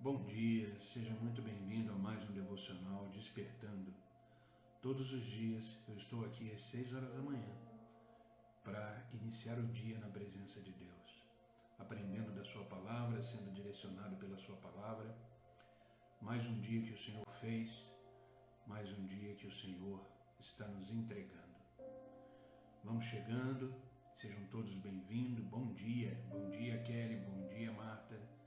Bom dia, seja muito bem-vindo a mais um Devocional Despertando. Todos os dias eu estou aqui às 6 horas da manhã para iniciar o dia na presença de Deus, aprendendo da sua palavra, sendo direcionado pela sua palavra. Mais um dia que o Senhor fez, mais um dia que o Senhor está nos entregando. Vamos chegando, sejam todos bem-vindos. Bom dia Kelly, bom dia Marta.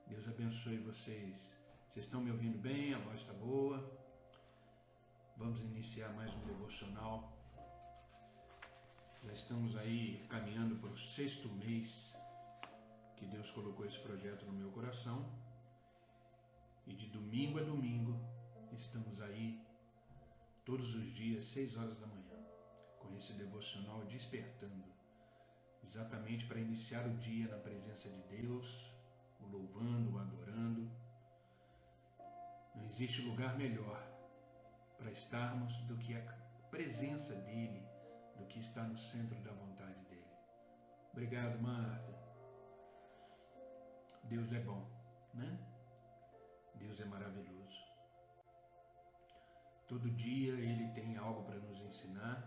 Deus abençoe vocês. Vocês estão me ouvindo bem? A voz está boa? Vamos iniciar mais um devocional. Já estamos aí caminhando para o 6º mês que Deus colocou esse projeto no meu coração. E de domingo a domingo estamos aí todos os dias, 6 horas da manhã, com esse devocional despertando, exatamente para iniciar o dia na presença de Deus, o louvando, o adorando. Não existe lugar melhor para estarmos do que a presença dEle, do que está no centro da vontade dEle. Obrigado, Marta. Deus é bom, né? Deus é maravilhoso. Todo dia Ele tem algo para nos ensinar.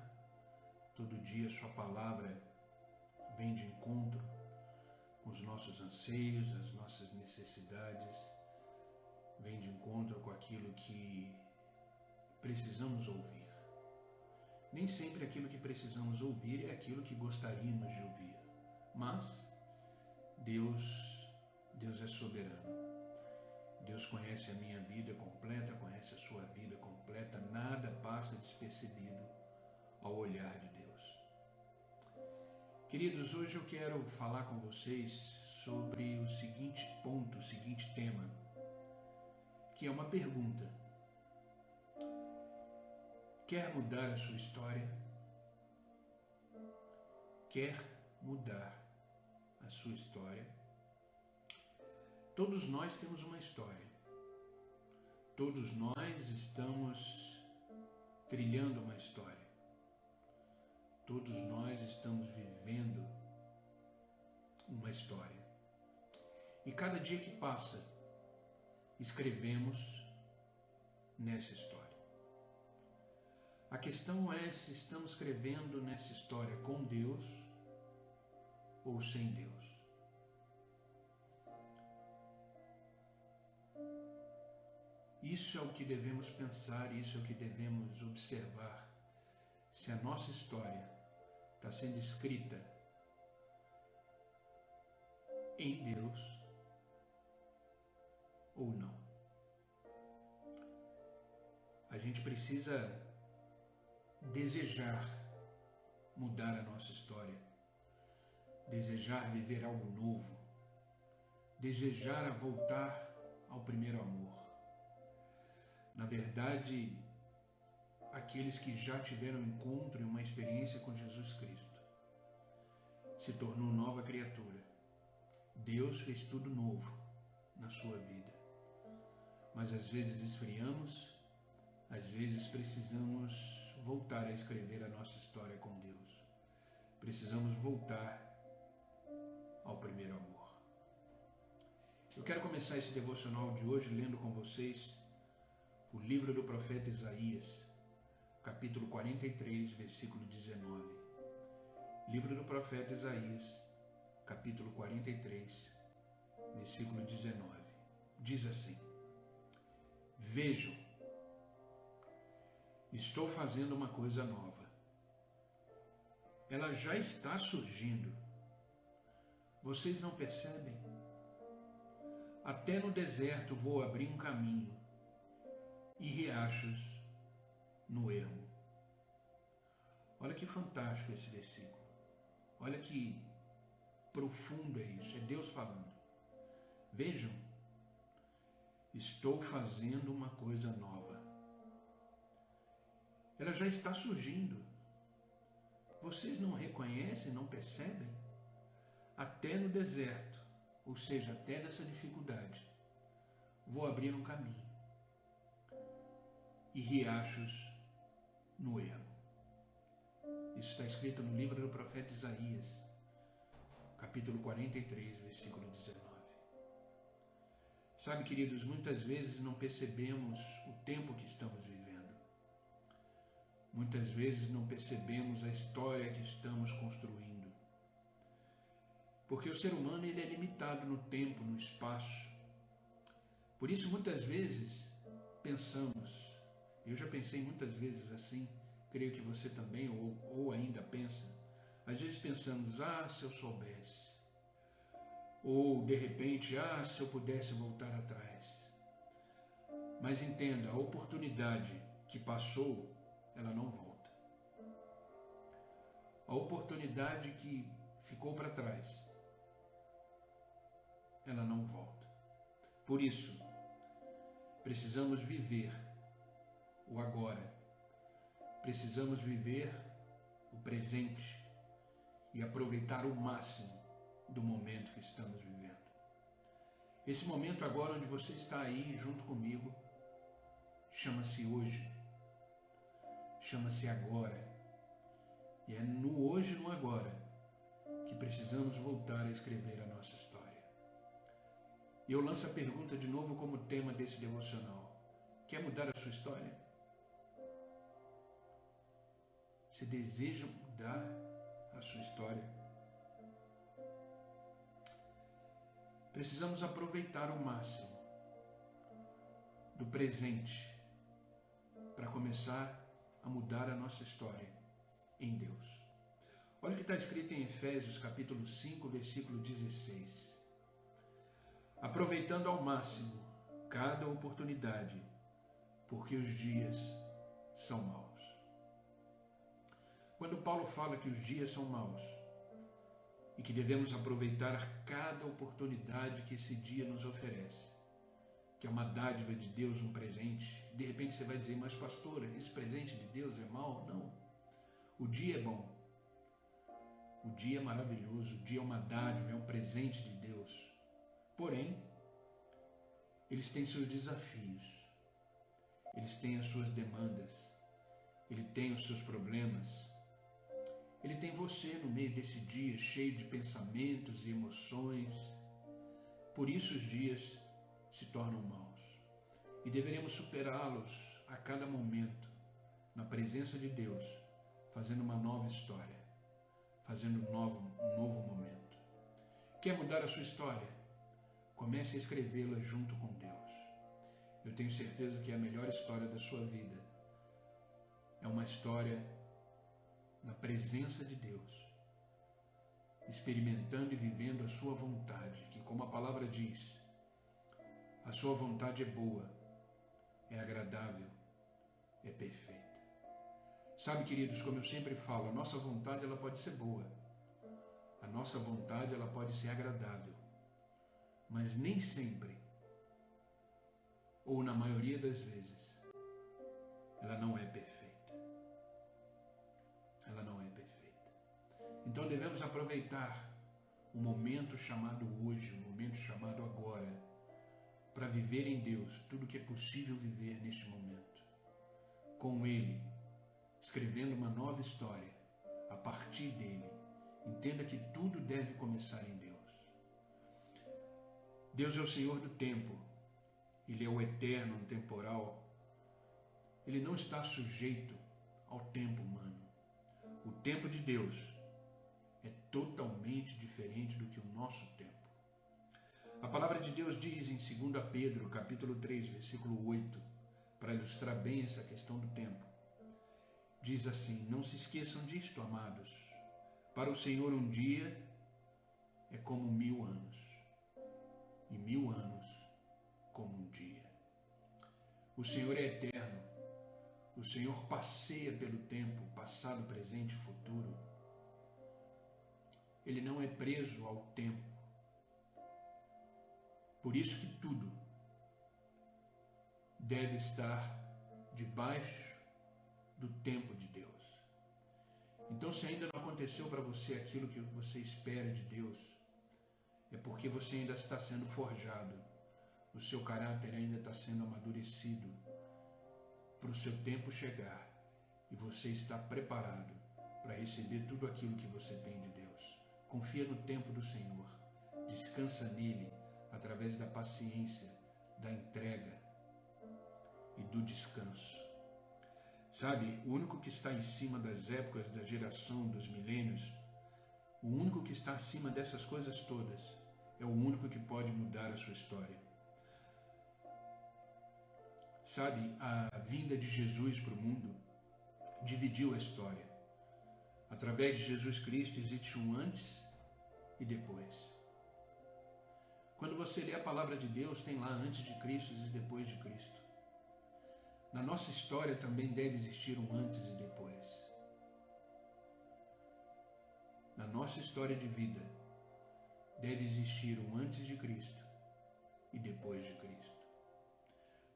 Todo dia Sua palavra vem de encontro com os nossos anseios, as nossas necessidades, vem de encontro com aquilo que precisamos ouvir. Nem sempre aquilo que precisamos ouvir é aquilo que gostaríamos de ouvir, mas Deus é soberano. Deus conhece a minha vida completa, conhece a sua vida completa, nada passa despercebido ao olhar de Deus. Queridos, hoje eu quero falar com vocês sobre o seguinte ponto, o seguinte tema, que é uma pergunta. Quer mudar a sua história? Quer mudar a sua história? Todos nós temos uma história. Todos nós estamos trilhando uma história. Todos nós estamos vivendo uma história. E cada dia que passa, escrevemos nessa história. A questão é se estamos escrevendo nessa história com Deus ou sem Deus. Isso é o que devemos pensar, isso é o que devemos observar. Se a nossa história está sendo escrita em Deus ou não. A gente precisa desejar mudar a nossa história, desejar viver algo novo, desejar voltar ao primeiro amor. Na verdade, aqueles que já tiveram encontro e uma experiência com Jesus Cristo se tornou nova criatura. Deus fez tudo novo na sua vida. Mas às vezes esfriamos, às vezes precisamos voltar a escrever a nossa história com Deus. Precisamos voltar ao primeiro amor. Eu quero começar esse devocional de hoje lendo com vocês o livro do profeta Isaías, capítulo 43, versículo 19. Livro do profeta Isaías, capítulo 43, versículo 19. Diz assim: Vejam, estou fazendo uma coisa nova. Ela já está surgindo. Vocês não percebem? Até no deserto vou abrir um caminho e riachos no ermo. Olha que fantástico esse versículo. Olha que profundo é isso. É Deus falando. Vejam, estou fazendo uma coisa nova. Ela já está surgindo. Vocês não reconhecem, não percebem? Até no deserto, ou seja, até nessa dificuldade, vou abrir um caminho e riachos no ermo. Isso está escrito no livro do profeta Isaías, capítulo 43, versículo 19. Sabe, queridos, muitas vezes não percebemos o tempo que estamos vivendo. Muitas vezes não percebemos a história que estamos construindo. Porque o ser humano ele é limitado no tempo, no espaço. Por isso, muitas vezes, pensamos, eu já pensei muitas vezes assim, creio que você também, ou ainda pensa, às vezes pensamos, se eu soubesse. Ou, de repente, se eu pudesse voltar atrás. Mas entenda, a oportunidade que passou, ela não volta. A oportunidade que ficou para trás, ela não volta. Por isso, precisamos viver o agora. Precisamos viver o presente e aproveitar o máximo do momento que estamos vivendo. Esse momento agora onde você está aí junto comigo, chama-se hoje, chama-se agora. E é no hoje e no agora que precisamos voltar a escrever a nossa história. E eu lanço a pergunta de novo como tema desse devocional. Quer mudar a sua história? Você deseja mudar a sua história? Precisamos aproveitar o máximo do presente para começar a mudar a nossa história em Deus. Olha o que está escrito em Efésios capítulo 5, versículo 16. Aproveitando ao máximo cada oportunidade, porque os dias são maus. Quando Paulo fala que os dias são maus, e que devemos aproveitar cada oportunidade que esse dia nos oferece, que é uma dádiva de Deus, um presente. De repente você vai dizer, mas pastora, esse presente de Deus é mau? Não. O dia é bom. O dia é maravilhoso. O dia é uma dádiva, é um presente de Deus. Porém, eles têm seus desafios. Eles têm as suas demandas. Ele tem os seus problemas. Ele tem você no meio desse dia cheio de pensamentos e emoções. Por isso os dias se tornam maus. E deveremos superá-los a cada momento, na presença de Deus, fazendo uma nova história, fazendo um novo momento. Quer mudar a sua história? Comece a escrevê-la junto com Deus. Eu tenho certeza que é a melhor história da sua vida. É uma história na presença de Deus, experimentando e vivendo a sua vontade, que, como a palavra diz, a sua vontade é boa, é agradável, é perfeita. Sabe, queridos, como eu sempre falo, a nossa vontade ela pode ser boa, a nossa vontade ela pode ser agradável, mas nem sempre, ou na maioria das vezes, ela não é perfeita. Ela não é perfeita. Então devemos aproveitar o momento chamado hoje, o momento chamado agora, para viver em Deus tudo o que é possível viver neste momento. Com Ele, escrevendo uma nova história, a partir dele. Entenda que tudo deve começar em Deus. Deus é o Senhor do tempo. Ele é o eterno, o temporal. Ele não está sujeito ao tempo humano. O tempo de Deus é totalmente diferente do que o nosso tempo. A palavra de Deus diz em 2 Pedro, capítulo 3, versículo 8, para ilustrar bem essa questão do tempo. Diz assim: não se esqueçam disto, amados. Para o Senhor um dia é como 1000 anos, e 1000 anos como um dia. O Senhor é eterno. O Senhor passeia pelo tempo, passado, presente e futuro. Ele não é preso ao tempo. Por isso que tudo deve estar debaixo do tempo de Deus. Então, se ainda não aconteceu para você aquilo que você espera de Deus, é porque você ainda está sendo forjado. O seu caráter ainda está sendo amadurecido para o seu tempo chegar e você está preparado para receber tudo aquilo que você tem de Deus. Confia no tempo do Senhor, descansa nele através da paciência, da entrega e do descanso. Sabe, o único que está em cima das épocas, da geração, dos milênios, o único que está acima dessas coisas todas, é o único que pode mudar a sua história. Sabe, a vinda de Jesus para o mundo dividiu a história. Através de Jesus Cristo existe um antes e depois. Quando você lê a palavra de Deus, tem lá antes de Cristo e depois de Cristo. Na nossa história também deve existir um antes e depois. Na nossa história de vida, deve existir um antes de Cristo e depois de Cristo.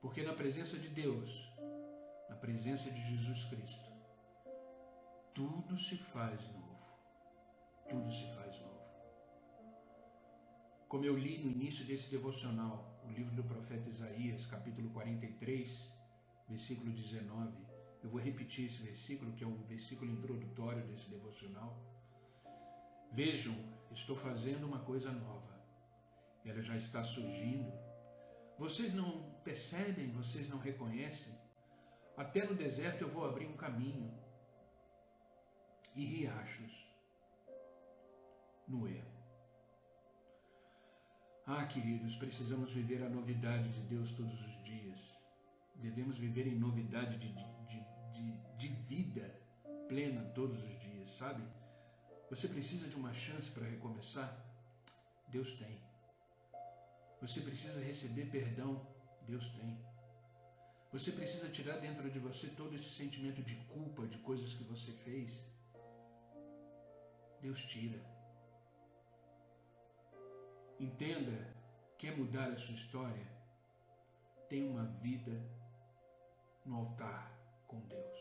Porque na presença de Deus, na presença de Jesus Cristo, tudo se faz novo. Tudo se faz novo. Como eu li no início desse devocional, o livro do profeta Isaías, capítulo 43, versículo 19, eu vou repetir esse versículo, que é o versículo introdutório desse devocional. Vejam, estou fazendo uma coisa nova. Ela já está surgindo. Vocês não percebem, vocês não reconhecem? Até no deserto eu vou abrir um caminho e riachos no ermo. Ah, queridos, precisamos viver a novidade de Deus todos os dias. Devemos viver em novidade de vida plena todos os dias, sabe? Você precisa de uma chance para recomeçar? Deus tem. Você precisa receber perdão? Deus tem. Você precisa tirar dentro de você todo esse sentimento de culpa, de coisas que você fez? Deus tira. Entenda, quer mudar a sua história? Tenha uma vida no altar com Deus.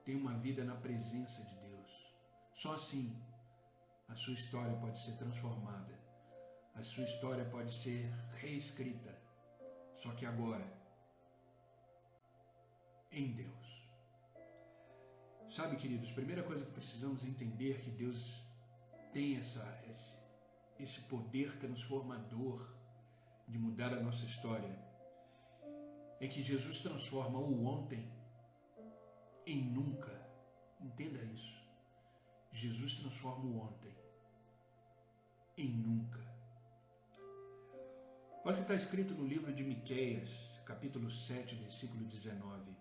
Tenha uma vida na presença de Deus. Só assim a sua história pode ser transformada. A sua história pode ser reescrita. Só que agora, em Deus. Sabe, queridos, a primeira coisa que precisamos entender é que Deus tem esse poder transformador de mudar a nossa história. É que Jesus transforma o ontem em nunca. Entenda isso. Jesus transforma o ontem em nunca. Olha o que está escrito no livro de Miqueias, capítulo 7, versículo 19.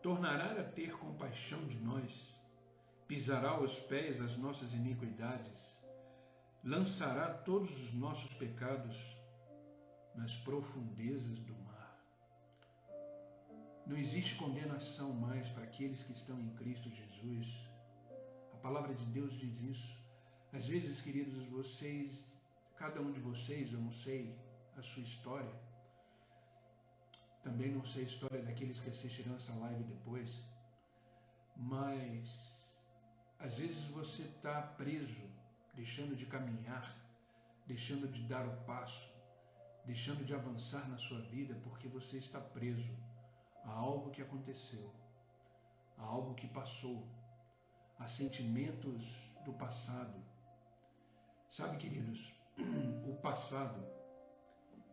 Tornará a ter compaixão de nós, pisará aos pés as nossas iniquidades, lançará todos os nossos pecados nas profundezas do mar. Não existe condenação mais para aqueles que estão em Cristo Jesus. A palavra de Deus diz isso. Às vezes, queridos, vocês, cada um de vocês, eu não sei a sua história, também não sei a história daqueles que assistirão essa live depois, mas às vezes você está preso, deixando de caminhar, deixando de dar o passo, deixando de avançar na sua vida, porque você está preso a algo que aconteceu, a algo que passou, a sentimentos do passado. Sabe, queridos, o passado,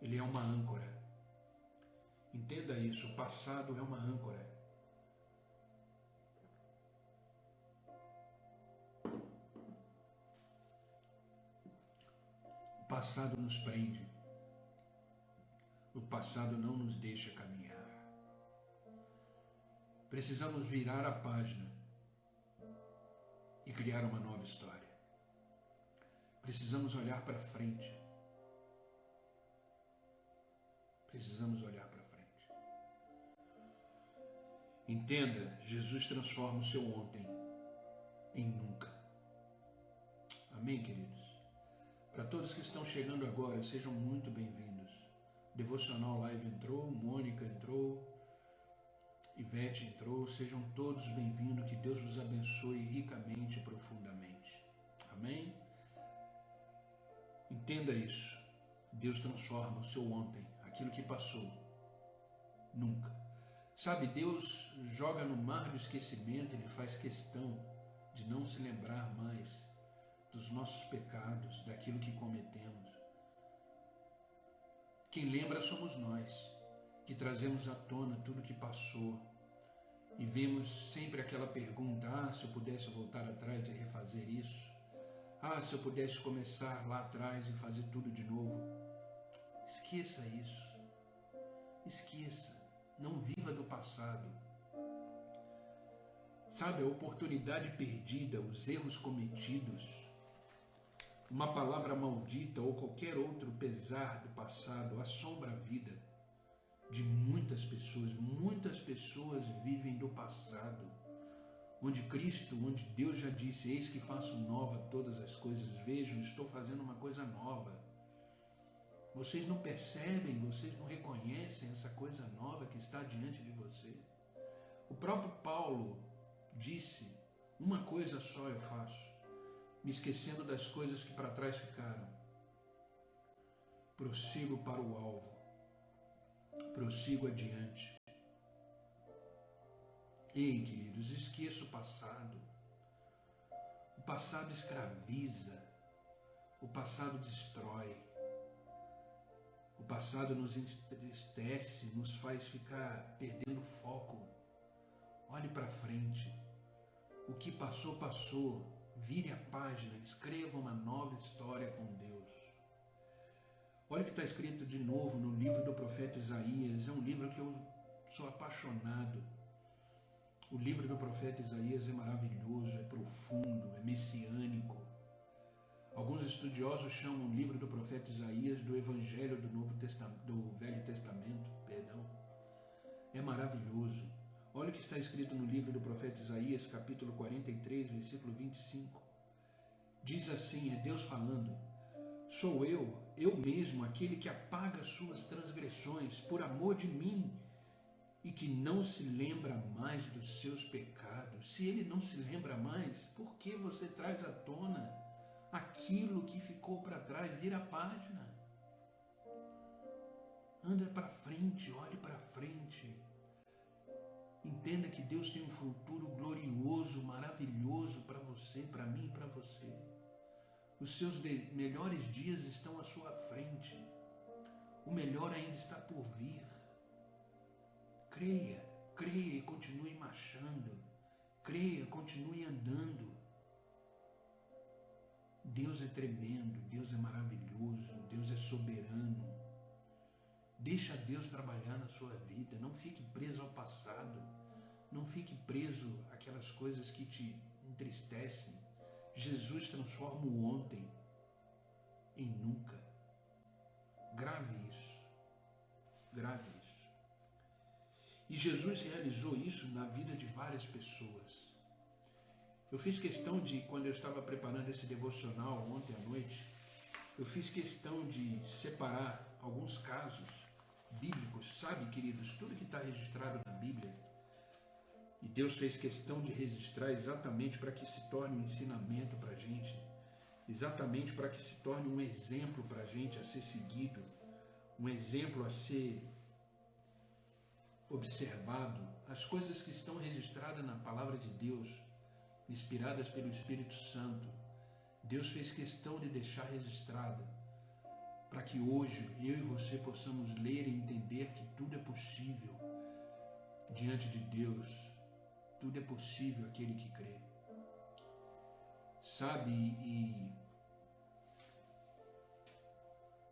ele é uma âncora. Entenda isso, o passado é uma âncora. O passado nos prende. O passado não nos deixa caminhar. Precisamos virar a página e criar uma nova história. Precisamos olhar para frente. Precisamos olhar para frente. Entenda, Jesus transforma o seu ontem em nunca. Amém, queridos? Para todos que estão chegando agora, sejam muito bem-vindos. Devocional Live entrou, Mônica entrou, Ivete entrou, sejam todos bem-vindos, que Deus os abençoe ricamente e profundamente. Amém? Entenda isso. Deus transforma o seu ontem, aquilo que passou, nunca. Sabe, Deus joga no mar do esquecimento, Ele faz questão de não se lembrar mais dos nossos pecados, daquilo que cometemos. Quem lembra somos nós, que trazemos à tona tudo que passou e vemos sempre aquela pergunta: ah, se eu pudesse voltar atrás e refazer isso, ah, se eu pudesse começar lá atrás e fazer tudo de novo. Esqueça isso, esqueça, não viva do passado. Sabe, a oportunidade perdida, os erros cometidos, uma palavra maldita ou qualquer outro pesar do passado assombra a vida de muitas pessoas. Muitas pessoas vivem do passado, onde Cristo, onde Deus já disse: eis que faço nova todas as coisas, vejam, estou fazendo uma coisa nova. Vocês não percebem, vocês não reconhecem essa coisa nova que está diante de você? O próprio Paulo disse: uma coisa só eu faço, me esquecendo das coisas que para trás ficaram. Prossigo para o alvo, prossigo adiante. Ei, queridos, esqueça o passado. O passado escraviza, o passado destrói, o passado nos entristece, nos faz ficar perdendo foco. Olhe para frente. O que passou, passou. Vire a página, escreva uma nova história com Deus. Olha o que está escrito de novo no livro do profeta Isaías. É um livro que eu sou apaixonado. O livro do profeta Isaías é maravilhoso, é profundo, é messiânico. Alguns estudiosos chamam o livro do profeta Isaías do Evangelho do Velho Testamento. É maravilhoso. Olha o que está escrito no livro do profeta Isaías, capítulo 43, versículo 25. Diz assim, é Deus falando: sou eu mesmo, aquele que apaga suas transgressões por amor de mim e que não se lembra mais dos seus pecados. Se ele não se lembra mais, por que você traz à tona aquilo que ficou para trás? Vira a página. Anda para frente, olhe para frente. Entenda que Deus tem um futuro glorioso, maravilhoso para você, para mim e para você. Os seus melhores dias estão à sua frente. O melhor ainda está por vir. Creia, creia e continue marchando. Creia, continue andando. Deus é tremendo, Deus é maravilhoso, Deus é soberano. Deixa Deus trabalhar na sua vida. Não fique preso ao passado. Não fique preso àquelas coisas que te entristecem. Jesus transforma o ontem em nunca. Grave isso. Grave isso. E Jesus realizou isso na vida de várias pessoas. Eu fiz questão de, quando eu estava preparando esse devocional ontem à noite, eu fiz questão de separar alguns casos bíblicos, sabe, queridos, tudo que está registrado na Bíblia, e Deus fez questão de registrar exatamente para que se torne um ensinamento para a gente, exatamente para que se torne um exemplo para a gente a ser seguido, um exemplo a ser observado. As coisas que estão registradas na palavra de Deus, inspiradas pelo Espírito Santo, Deus fez questão de deixar registrada, para que hoje eu e você possamos ler e entender que tudo é possível diante de Deus, tudo é possível aquele que crê. Sabe, e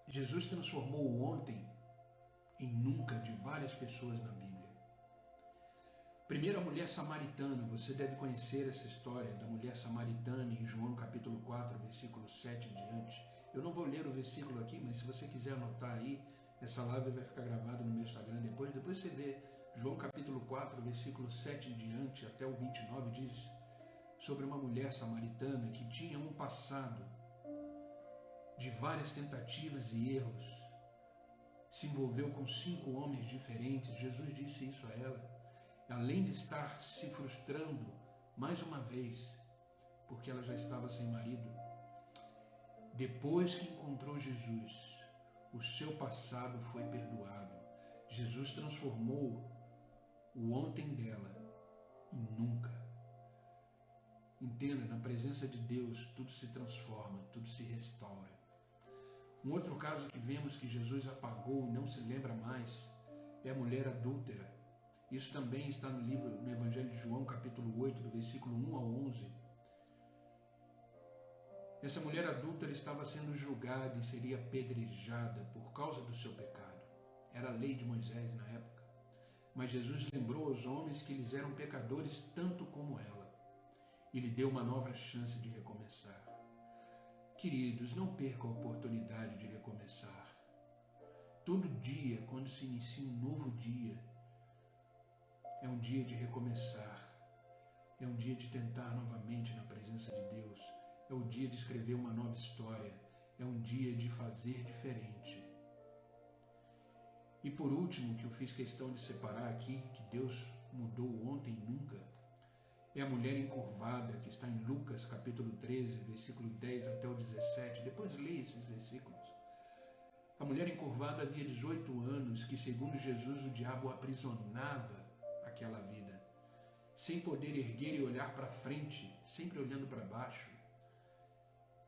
Jesus transformou o ontem em nunca de várias pessoas na Bíblia. Primeiro, a mulher samaritana. Você deve conhecer essa história da mulher samaritana em João capítulo 4, versículo 7 em diante. Eu não vou ler o versículo aqui, mas se você quiser anotar aí, essa live vai ficar gravada no meu Instagram depois você vê. João capítulo 4, versículo 7 em diante até o 29, diz sobre uma mulher samaritana que tinha um passado de várias tentativas e erros. Se envolveu com 5 homens diferentes. Jesus disse isso a ela. Além de estar se frustrando mais uma vez, porque ela já estava sem marido, depois que encontrou Jesus, o seu passado foi perdoado. Jesus transformou o ontem dela em nunca. Entenda, na presença de Deus, tudo se transforma, tudo se restaura. Um outro caso que vemos que Jesus apagou e não se lembra mais é a mulher adúltera. Isso também está no Evangelho de João, capítulo 8, do versículo 1 ao 11. Essa mulher adúltera estava sendo julgada e seria apedrejada por causa do seu pecado. Era a lei de Moisés na época. Mas Jesus lembrou aos homens que eles eram pecadores tanto como ela. E lhe deu uma nova chance de recomeçar. Queridos, não percam a oportunidade de recomeçar. Todo dia, quando se inicia um novo dia, é um dia de recomeçar. É um dia de tentar novamente na presença de Deus. É o dia de escrever uma nova história. É um dia de fazer diferente. E por último, que eu fiz questão de separar aqui, que Deus mudou ontem e nunca, é a mulher encurvada, que está em Lucas capítulo 13, versículo 10 até o 17. Depois leia esses versículos. A mulher encurvada havia 18 anos, que segundo Jesus o diabo aprisionava aquela vida, sem poder erguer e olhar para frente, sempre olhando para baixo,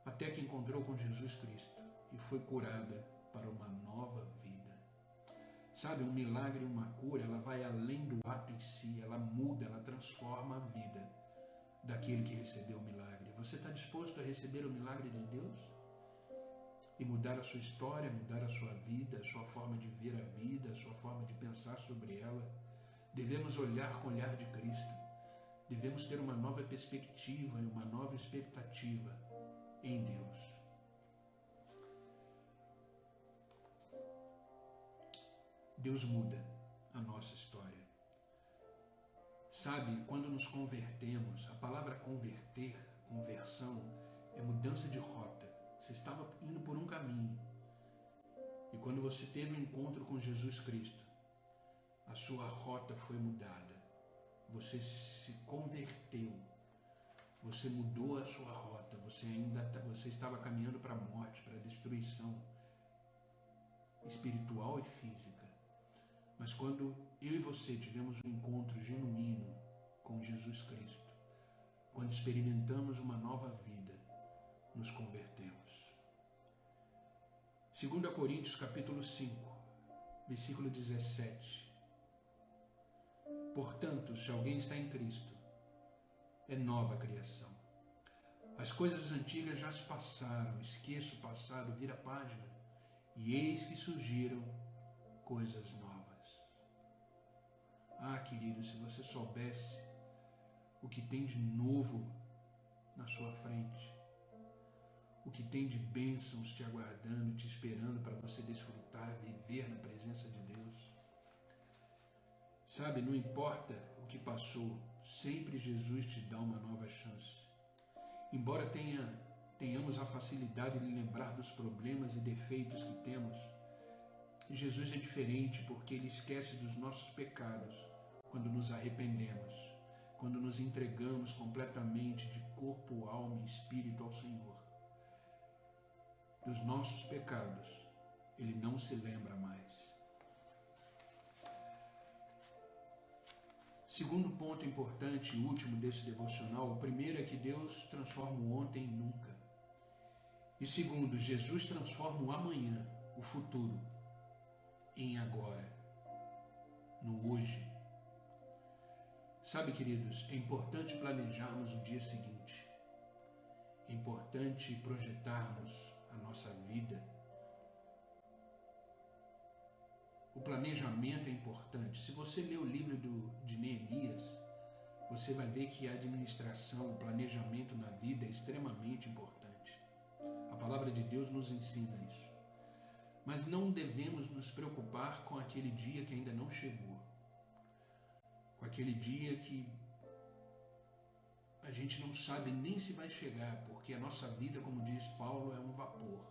até que encontrou com Jesus Cristo e foi curada para uma nova vida. Sabe, um milagre, uma cura, ela vai além do ato em si, ela muda, ela transforma a vida daquele que recebeu o milagre. Você está disposto a receber o milagre de Deus? E mudar a sua história, mudar a sua vida, a sua forma de ver a vida, a sua forma de pensar sobre ela? Devemos olhar com o olhar de Cristo. Devemos ter uma nova perspectiva e uma nova expectativa em Deus. Deus muda a nossa história. Sabe, quando nos convertemos, a palavra converter, conversão, é mudança de rota. Você estava indo por um caminho. E quando você teve um encontro com Jesus Cristo, a sua rota foi mudada. Você se converteu. Você mudou a sua rota. Você estava caminhando para a morte, para a destruição espiritual e física. Mas quando eu e você tivemos um encontro genuíno com Jesus Cristo, quando experimentamos uma nova vida, nos convertemos. 2 Coríntios capítulo 5, versículo 17. Portanto, se alguém está em Cristo, é nova criação. As coisas antigas já se passaram, esqueça o passado, vira a página, e eis que surgiram coisas novas. Ah, querido, se você soubesse o que tem de novo na sua frente, o que tem de bênçãos te aguardando, te esperando para você desfrutar, viver na presença de Deus. Sabe, não importa o que passou, sempre Jesus te dá uma nova chance. Embora tenhamos a facilidade de lembrar dos problemas e defeitos que temos, Jesus é diferente porque Ele esquece dos nossos pecados quando nos arrependemos, quando nos entregamos completamente de corpo, alma e espírito ao Senhor. Dos nossos pecados, Ele não se lembra mais. Segundo ponto importante e último desse devocional, o primeiro é que Deus transforma o ontem em nunca. E segundo, Jesus transforma o amanhã, o futuro, em agora, no hoje. Sabe, queridos, é importante planejarmos o dia seguinte. É importante projetarmos a nossa vida. O planejamento é importante. Se você ler o livro de Neemias, você vai ver que a administração, o planejamento na vida é extremamente importante. A palavra de Deus nos ensina isso. Mas não devemos nos preocupar com aquele dia que ainda não chegou. Com aquele dia que a gente não sabe nem se vai chegar, porque a nossa vida, como diz Paulo, é um vapor.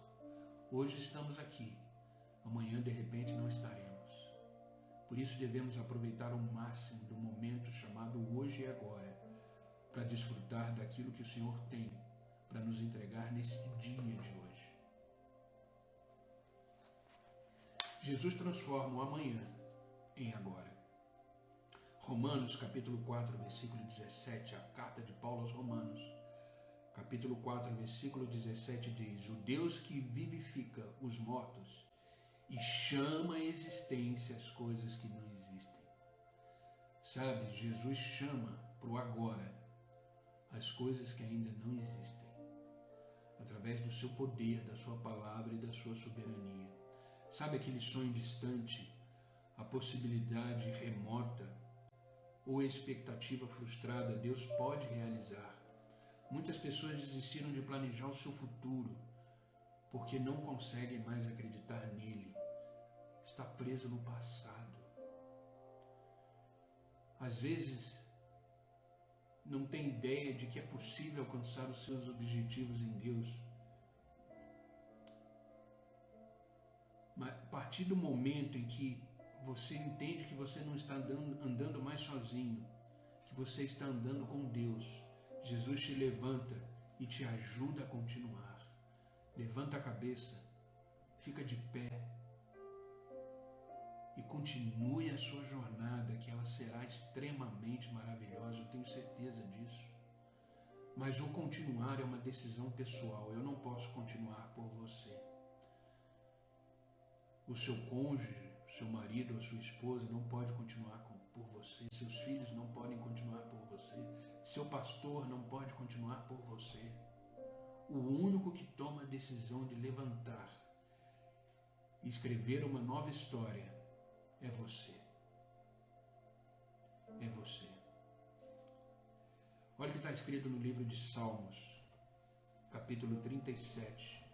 Hoje estamos aqui, amanhã de repente não estaremos. Por isso devemos aproveitar o máximo do momento chamado hoje e agora, para desfrutar daquilo que o Senhor tem para nos entregar nesse dia de hoje. Jesus transforma o amanhã em agora. Romanos capítulo 4, versículo 17, a carta de Paulo aos Romanos, capítulo 4, versículo 17 diz: o Deus que vivifica os mortos e chama à existência as coisas que não existem. Sabe, Jesus chama para o agora as coisas que ainda não existem, através do seu poder, da sua palavra e da sua soberania. Sabe aquele sonho distante, a possibilidade remota ou a expectativa frustrada, Deus pode realizar. Muitas pessoas desistiram de planejar o seu futuro porque não conseguem mais acreditar nele. Está preso no passado. Às vezes, não tem ideia de que é possível alcançar os seus objetivos em Deus. Mas a partir do momento em que você entende que você não está andando mais sozinho, que você está andando com Deus, Jesus te levanta e te ajuda a continuar. Levanta a cabeça, fica de pé e continue a sua jornada, que ela será extremamente maravilhosa, eu tenho certeza disso. Mas o continuar é uma decisão pessoal, eu não posso continuar por você. O seu cônjuge, seu marido ou sua esposa não pode continuar por você, seus filhos não podem continuar por você, seu pastor não pode continuar por você. O único que toma a decisão de levantar e escrever uma nova história é você. É você. Olha o que está escrito no livro de Salmos, capítulo 37,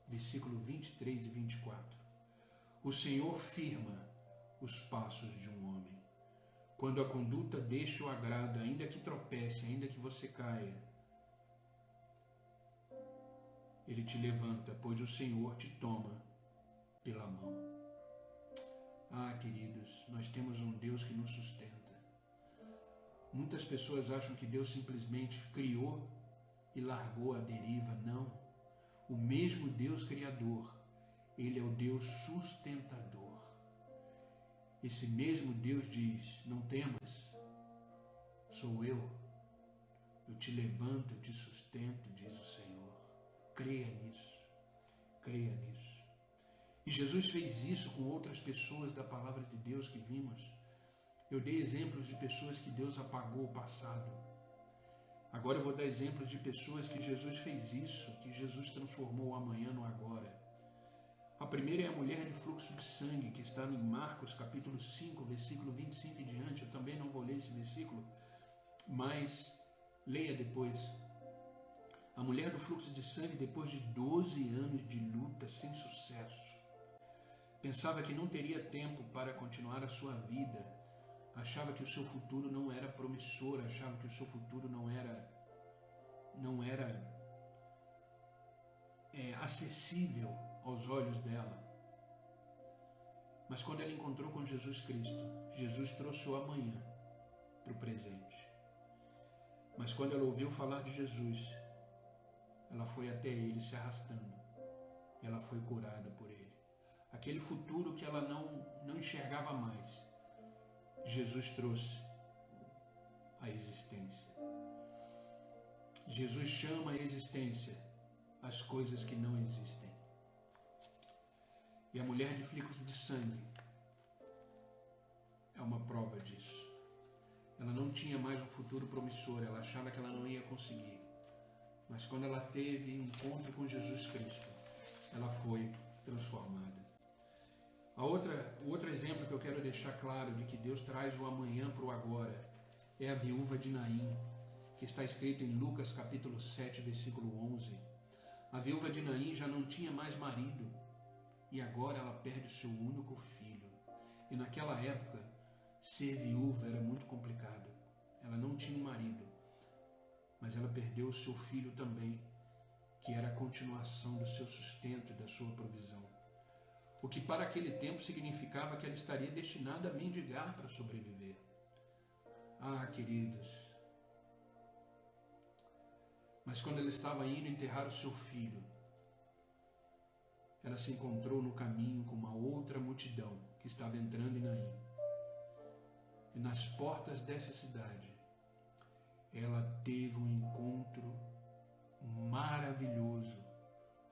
versículo 23 e 24. O Senhor firma os passos de um homem. Quando a conduta deixa o agrado, ainda que tropece, ainda que você caia, Ele te levanta, pois o Senhor te toma pela mão. Ah, queridos, nós temos um Deus que nos sustenta. Muitas pessoas acham que Deus simplesmente criou e largou a deriva. Não. O mesmo Deus criador, Ele é o Deus sustentador. Esse mesmo Deus diz: não temas, sou eu te levanto, eu te sustento, diz o Senhor. Creia nisso, creia nisso. E Jesus fez isso com outras pessoas da palavra de Deus que vimos. Eu dei exemplos de pessoas que Deus apagou o passado. Agora eu vou dar exemplos de pessoas que Jesus fez isso, que Jesus transformou o amanhã no agora. A primeira é a mulher de fluxo de sangue, que está em Marcos capítulo 5, versículo 25 e diante. Eu também não vou ler esse versículo, mas leia depois. A mulher do fluxo de sangue, depois de 12 anos de luta sem sucesso, pensava que não teria tempo para continuar a sua vida, achava que o seu futuro não era promissor, achava que o seu futuro não era acessível aos olhos dela. Mas quando ela encontrou com Jesus Cristo, Jesus trouxe o amanhã para o presente. Mas quando ela ouviu falar de Jesus, ela foi até ele se arrastando. Ela foi curada por ele. Aquele futuro que ela não enxergava mais, Jesus trouxe a existência. Jesus chama a existência as coisas que não existem. E a mulher de fluxo de sangue é uma prova disso. Ela não tinha mais um futuro promissor, ela achava que ela não ia conseguir. Mas quando ela teve encontro com Jesus Cristo, ela foi transformada. O outro exemplo que eu quero deixar claro de que Deus traz o amanhã para o agora é a viúva de Naim, que está escrito em Lucas capítulo 7, versículo 11. A viúva de Naim já não tinha mais marido e agora ela perde o seu único filho. E naquela época, ser viúva era muito complicado. Ela não tinha um marido, mas ela perdeu o seu filho também, que era a continuação do seu sustento e da sua provisão. O que para aquele tempo significava que ela estaria destinada a mendigar para sobreviver. Ah, queridos, mas quando ela estava indo enterrar o seu filho, ela se encontrou no caminho com uma outra multidão que estava entrando em Naim. E nas portas dessa cidade, ela teve um encontro maravilhoso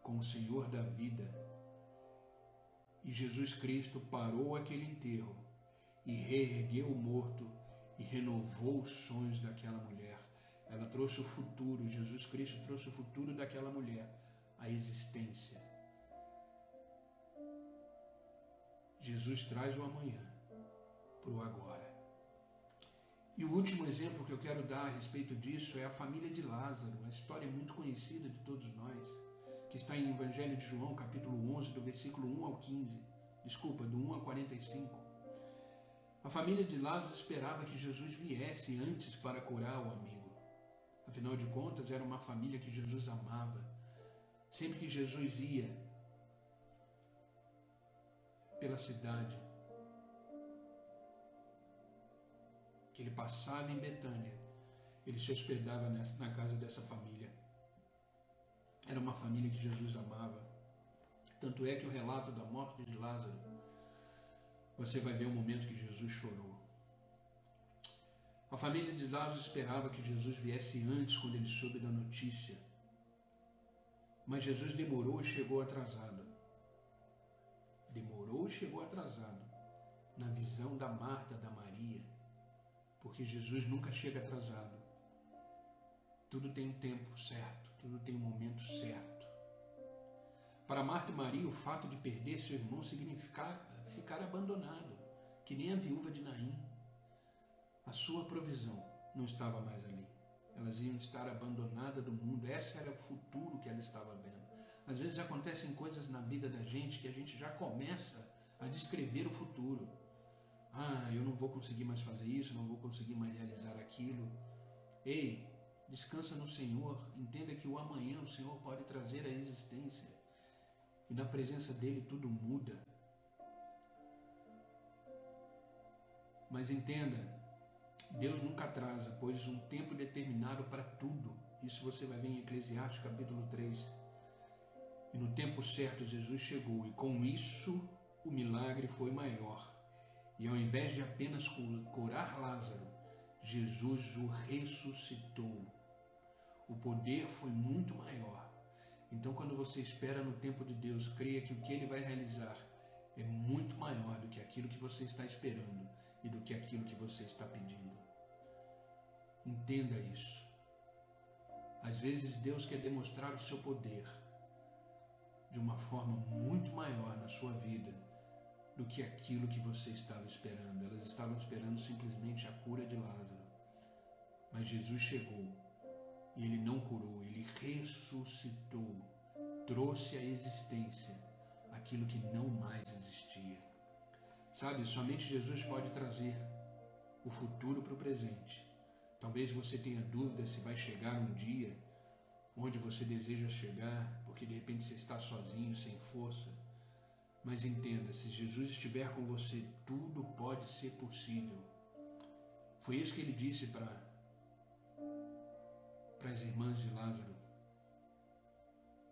com o Senhor da vida. E Jesus Cristo parou aquele enterro e reergueu o morto e renovou os sonhos daquela mulher. Ela trouxe o futuro, Jesus Cristo trouxe o futuro daquela mulher, a existência. Jesus traz o amanhã para o agora. E o último exemplo que eu quero dar a respeito disso é a família de Lázaro, a história muito conhecida de todos nós, que está em Evangelho de João, capítulo 11, do versículo 1 ao 15, do 1 ao 45. A família de Lázaro esperava que Jesus viesse antes para curar o amigo. Afinal de contas, era uma família que Jesus amava. Sempre que Jesus ia pela cidade, que ele passava em Betânia, ele se hospedava na casa dessa família. Era uma família que Jesus amava. Tanto é que o relato da morte de Lázaro, você vai ver o momento que Jesus chorou. A família de Lázaro esperava que Jesus viesse antes quando ele soube da notícia. Mas Jesus demorou e chegou atrasado. Demorou e chegou atrasado. Na visão da Marta, da Maria. Porque Jesus nunca chega atrasado. Tudo tem um tempo certo, tudo tem um momento certo. Para Marta e Maria, o fato de perder seu irmão significava ficar abandonado, que nem a viúva de Naim. A sua provisão não estava mais ali. Elas iam estar abandonadas do mundo. Esse era o futuro que ela estava vendo. Às vezes acontecem coisas na vida da gente que a gente já começa a descrever o futuro. Eu não vou conseguir mais fazer isso, não vou conseguir mais realizar aquilo. Ei, descansa no Senhor. Entenda que o amanhã o Senhor pode trazer à existência. E na presença dele tudo muda. Mas entenda, Deus nunca atrasa, pois um tempo determinado para tudo. Isso você vai ver em Eclesiastes capítulo 3. E no tempo certo Jesus chegou, e com isso o milagre foi maior. E ao invés de apenas curar Lázaro, Jesus o ressuscitou. O poder foi muito maior. Então, quando você espera no tempo de Deus, creia que o que Ele vai realizar é muito maior do que aquilo que você está esperando e do que aquilo que você está pedindo. Entenda isso. Às vezes Deus quer demonstrar o seu poder de uma forma muito maior na sua vida do que aquilo que você estava esperando. Elas estavam esperando simplesmente a cura de Lázaro. Mas Jesus chegou e Ele não curou, Ele ressuscitou, trouxe à existência aquilo que não mais existia. Sabe, somente Jesus pode trazer o futuro para o presente. Talvez você tenha dúvida se vai chegar um dia onde você deseja chegar, porque de repente você está sozinho, sem força. Mas entenda, se Jesus estiver com você, tudo pode ser possível. Foi isso que ele disse para as irmãs de Lázaro.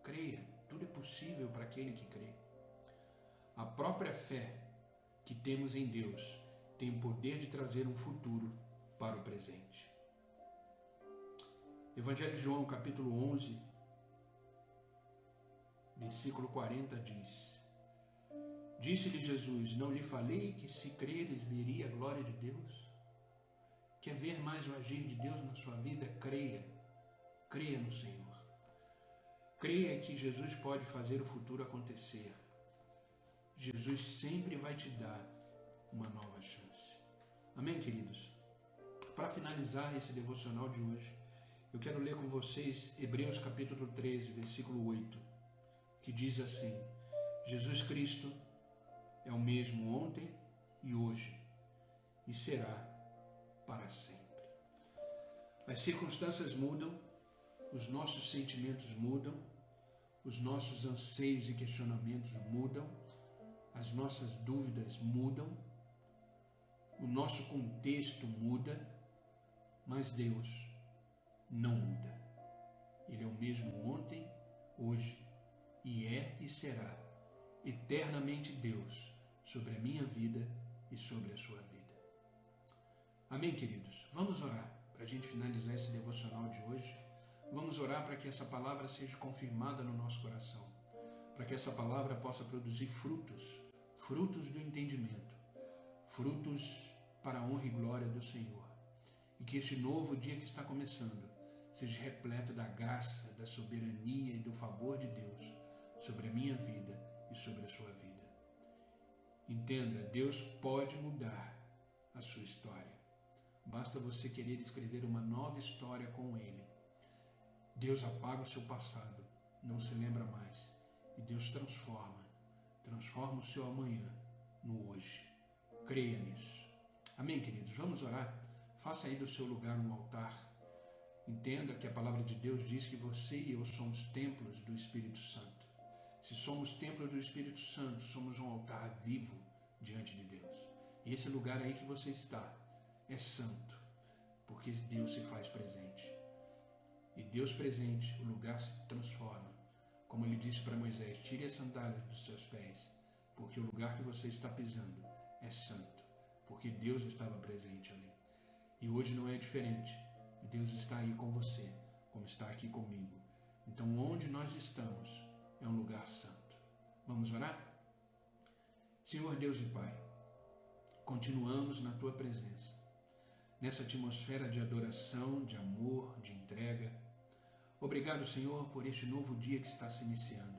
Creia, tudo é possível para aquele que crê. A própria fé que temos em Deus tem o poder de trazer um futuro para o presente. Evangelho de João, capítulo 11, versículo 40 diz: Disse-lhe Jesus, não lhe falei que se creres veria a glória de Deus? Quer ver mais o agir de Deus na sua vida? Creia. Creia no Senhor. Creia que Jesus pode fazer o futuro acontecer. Jesus sempre vai te dar uma nova chance. Amém, queridos? Para finalizar esse devocional de hoje, eu quero ler com vocês Hebreus capítulo 13, versículo 8, que diz assim: Jesus Cristo é o mesmo ontem e hoje e será para sempre. As circunstâncias mudam, os nossos sentimentos mudam, os nossos anseios e questionamentos mudam, as nossas dúvidas mudam, o nosso contexto muda, mas Deus não muda. Ele é o mesmo ontem, hoje e é e será eternamente Deus sobre a minha vida e sobre a sua vida. Amém, queridos? Vamos orar para a gente finalizar esse devocional de hoje. Vamos orar para que essa palavra seja confirmada no nosso coração, para que essa palavra possa produzir frutos, frutos do entendimento, frutos para a honra e glória do Senhor. E que este novo dia que está começando seja repleto da graça, da soberania e do favor de Deus sobre a minha vida e sobre a sua vida. Entenda, Deus pode mudar a sua história. Basta você querer escrever uma nova história com Ele. Deus apaga o seu passado, não se lembra mais. E Deus transforma o seu amanhã no hoje. Creia nisso. Amém, queridos? Vamos orar? Faça aí do seu lugar um altar. Entenda que a palavra de Deus diz que você e eu somos templos do Espírito Santo. Se somos templos do Espírito Santo, somos um altar vivo diante de Deus. E esse lugar aí que você está é santo, porque Deus se faz presente. E Deus presente, o lugar se transforma. Como ele disse para Moisés, tire as sandálias dos seus pés, porque o lugar que você está pisando é santo, porque Deus estava presente ali. E hoje não é diferente. Deus está aí com você, como está aqui comigo. Então, onde nós estamos é um lugar santo. Vamos orar? Senhor Deus e Pai, continuamos na Tua presença, nessa atmosfera de adoração, de amor, de entrega. Obrigado, Senhor, por este novo dia que está se iniciando.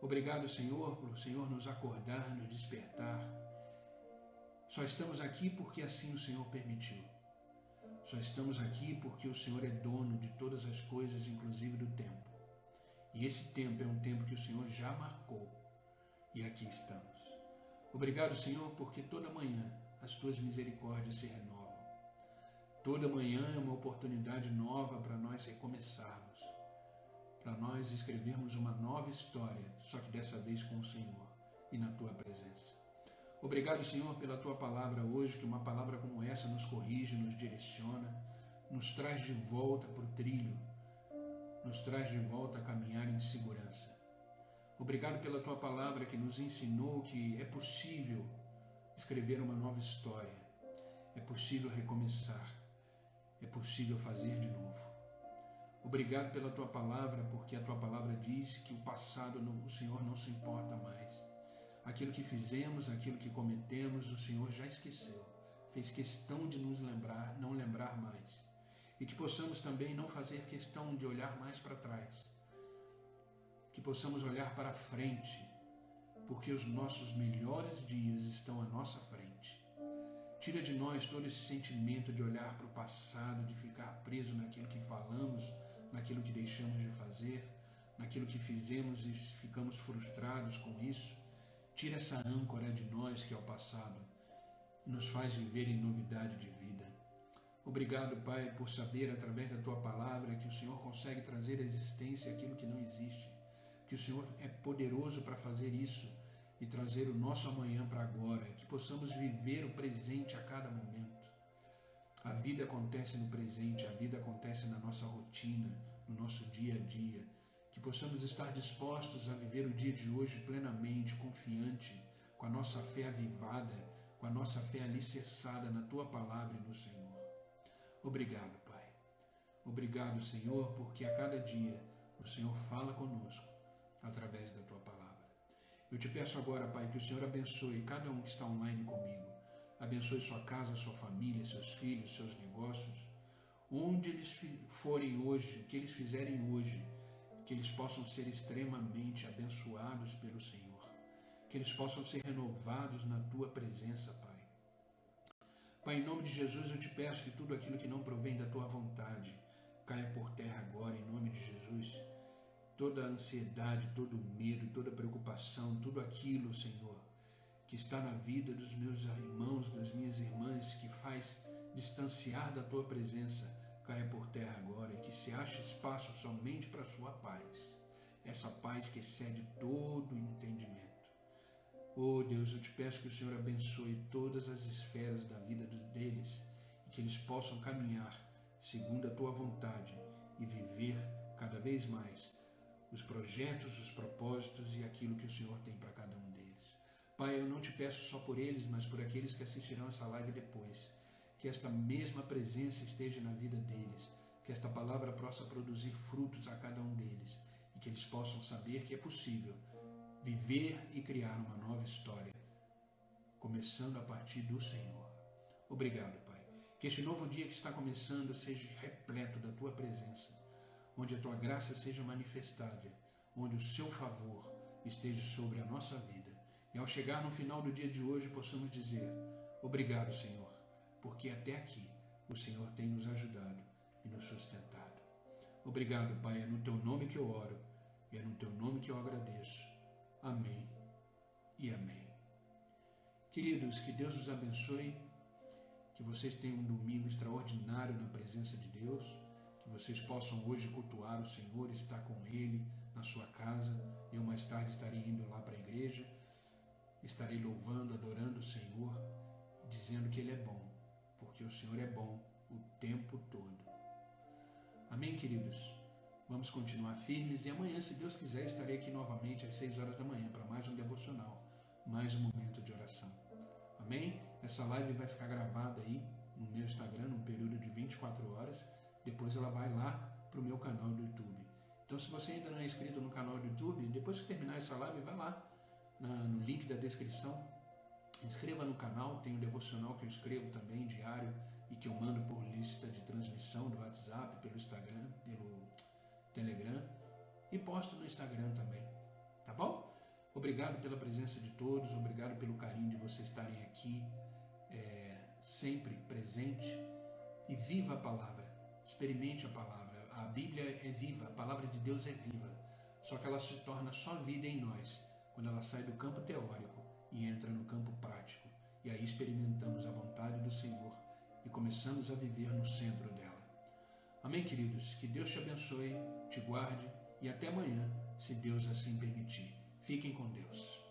Obrigado, Senhor, por o Senhor nos acordar, nos despertar. Só estamos aqui porque assim o Senhor permitiu. Só estamos aqui porque o Senhor é dono de todas as coisas, inclusive do tempo. E esse tempo é um tempo que o Senhor já marcou. E aqui estamos. Obrigado, Senhor, porque toda manhã as Tuas misericórdias se renovam. Toda manhã é uma oportunidade nova para nós recomeçarmos, para nós escrevermos uma nova história, só que dessa vez com o Senhor e na Tua presença. Obrigado, Senhor, pela Tua palavra hoje, que uma palavra como essa nos corrige, nos direciona, nos traz de volta para o trilho, nos traz de volta a caminhar em segurança. Obrigado pela Tua palavra que nos ensinou que é possível escrever uma nova história, é possível recomeçar, é possível fazer de novo. Obrigado pela Tua palavra, porque a Tua palavra diz que o passado o Senhor não se importa mais. Aquilo que fizemos, aquilo que cometemos, o Senhor já esqueceu. Fez questão de nos lembrar, não lembrar mais. E que possamos também não fazer questão de olhar mais para trás. Que possamos olhar para frente, porque os nossos melhores dias estão à nossa frente. Tira de nós todo esse sentimento de olhar para o passado, de ficar preso naquilo que falamos, naquilo que deixamos de fazer, naquilo que fizemos e ficamos frustrados com isso. Tira essa âncora de nós que é o passado e nos faz viver em novidade de vida. Obrigado, Pai, por saber através da Tua palavra que o Senhor consegue trazer à existência aquilo que não existe, que o Senhor é poderoso para fazer isso e trazer o nosso amanhã para agora, que possamos viver o presente a cada momento. A vida acontece no presente, a vida acontece na nossa rotina, no nosso dia a dia. Que possamos estar dispostos a viver o dia de hoje plenamente, confiante, com a nossa fé avivada, com a nossa fé alicerçada na Tua palavra e no Senhor. Obrigado, Pai. Obrigado, Senhor, porque a cada dia o Senhor fala conosco através da Tua palavra. Eu te peço agora, Pai, que o Senhor abençoe cada um que está online comigo. Abençoe sua casa, sua família, seus filhos, seus negócios. Onde eles forem hoje, o que eles fizerem hoje, que eles possam ser extremamente abençoados pelo Senhor, que eles possam ser renovados na Tua presença, Pai. Pai, em nome de Jesus, eu te peço que tudo aquilo que não provém da Tua vontade caia por terra agora, em nome de Jesus. Toda a ansiedade, todo o medo, toda a preocupação, tudo aquilo, Senhor, que está na vida dos meus irmãos, das minhas irmãs, que faz distanciar da Tua presença, caia por terra agora e que se ache espaço somente para a Sua paz, essa paz que excede todo o entendimento. Oh Deus, eu te peço que o Senhor abençoe todas as esferas da vida deles e que eles possam caminhar segundo a Tua vontade e viver cada vez mais os projetos, os propósitos e aquilo que o Senhor tem para cada um deles. Pai, eu não te peço só por eles, mas por aqueles que assistirão essa live depois. Que esta mesma presença esteja na vida deles, que esta palavra possa produzir frutos a cada um deles e que eles possam saber que é possível viver e criar uma nova história, começando a partir do Senhor. Obrigado, Pai. Que este novo dia que está começando seja repleto da Tua presença, onde a Tua graça seja manifestada, onde o Seu favor esteja sobre a nossa vida. E ao chegar no final do dia de hoje, possamos dizer: obrigado, Senhor, porque até aqui o Senhor tem nos ajudado e nos sustentado. Obrigado, Pai, é no Teu nome que eu oro e é no Teu nome que eu agradeço. Amém e amém. Queridos, que Deus os abençoe, que vocês tenham um domingo extraordinário na presença de Deus, que vocês possam hoje cultuar o Senhor, estar com Ele na sua casa. Eu mais tarde estarei indo lá para a igreja, estarei louvando, adorando o Senhor, dizendo que Ele é bom, porque o Senhor é bom o tempo todo. Amém, queridos? Vamos continuar firmes e amanhã, se Deus quiser, estarei aqui novamente às 6 horas da manhã para mais um devocional, mais um momento de oração. Amém? Essa live vai ficar gravada aí no meu Instagram, num período de 24 horas. Depois ela vai lá para o meu canal do YouTube. Então, se você ainda não é inscrito no canal do YouTube, depois que terminar essa live, vai lá no link da descrição. Inscreva no canal, tem um devocional que eu escrevo também, diário, e que eu mando por lista de transmissão do WhatsApp, pelo Instagram, pelo Telegram, e posto no Instagram também. Tá bom? Obrigado pela presença de todos, obrigado pelo carinho de vocês estarem aqui, sempre presente, e viva a palavra, experimente a palavra. A Bíblia é viva, a palavra de Deus é viva, só que ela se torna só vida em nós, quando ela sai do campo teórico e entra no campo prático, e aí experimentamos a vontade do Senhor e começamos a viver no centro dela. Amém, queridos? Que Deus te abençoe, te guarde e até amanhã, se Deus assim permitir. Fiquem com Deus.